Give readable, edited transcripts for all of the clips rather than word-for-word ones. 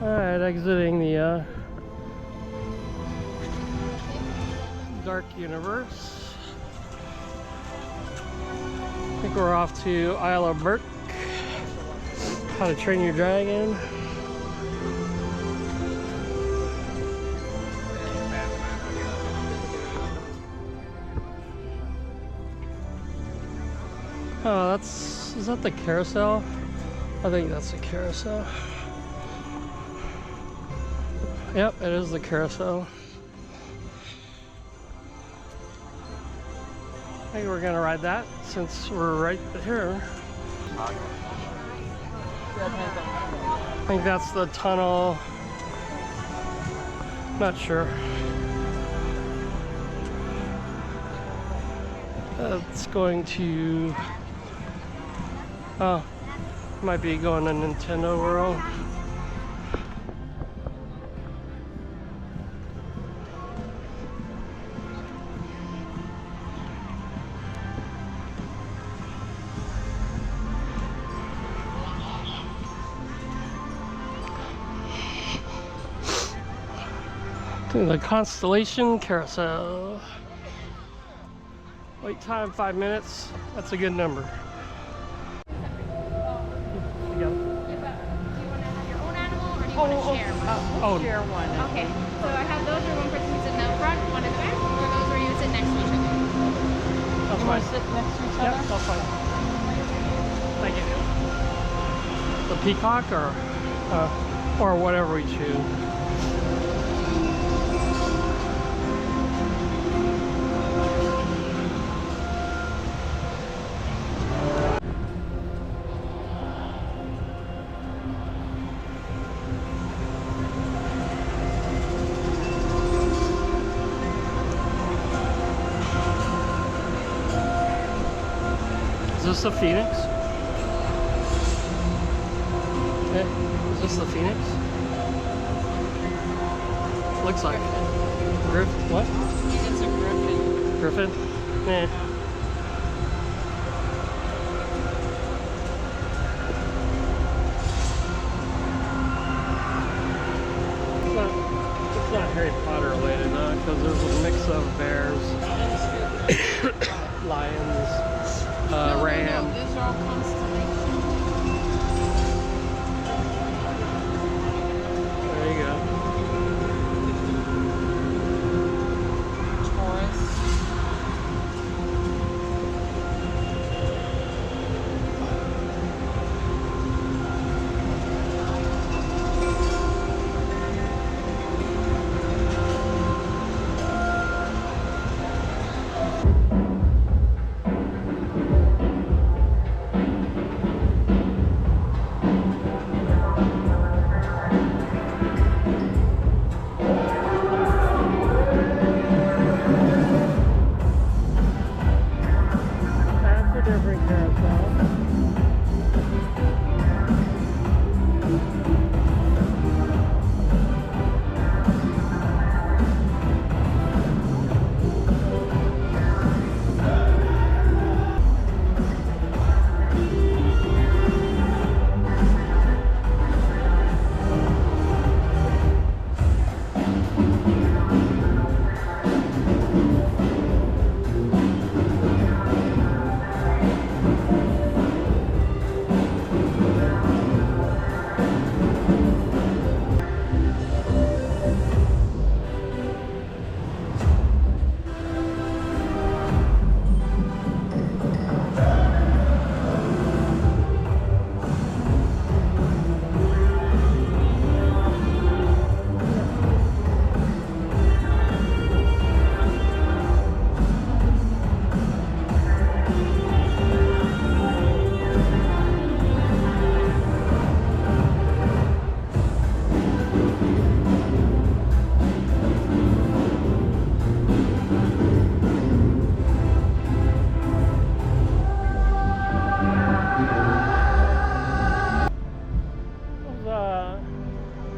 Alright, exiting the dark universe. I think we're off to Isle of Berk. How to Train Your Dragon. Oh, is that the carousel? I think that's the carousel. Yep, it is the carousel. I think we're gonna ride that since we're right here. I think that's the tunnel. Not sure. It's going to... Oh, might be going to Nintendo World. The Constellation Carousel. Wait time 5 minutes. That's a good number. You got it? Do you want to have your own animal or do you want to share one? Share one. Okay, so I have those where one person can sit in the front, one in the back, or those where you sit next to each other. That's You want fine. to sit next to each Yep, other? that's fine. Thank you. The peacock or whatever we choose. Is this the Phoenix? Okay. Is this the Phoenix? Looks like Griffin. What? It's a griffin. Griffin? Eh. It's not Harry Potter related, because there's a mix of bears, lions. Ram. No, these are all constellations. There you go. Taurus.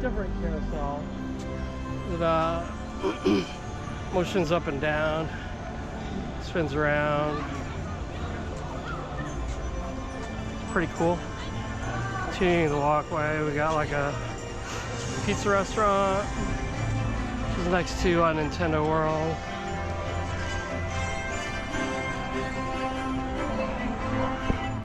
Different carousel. It motions up and down, spins around. Pretty cool. Continuing the walkway, we got like a pizza restaurant, which is next to Nintendo World.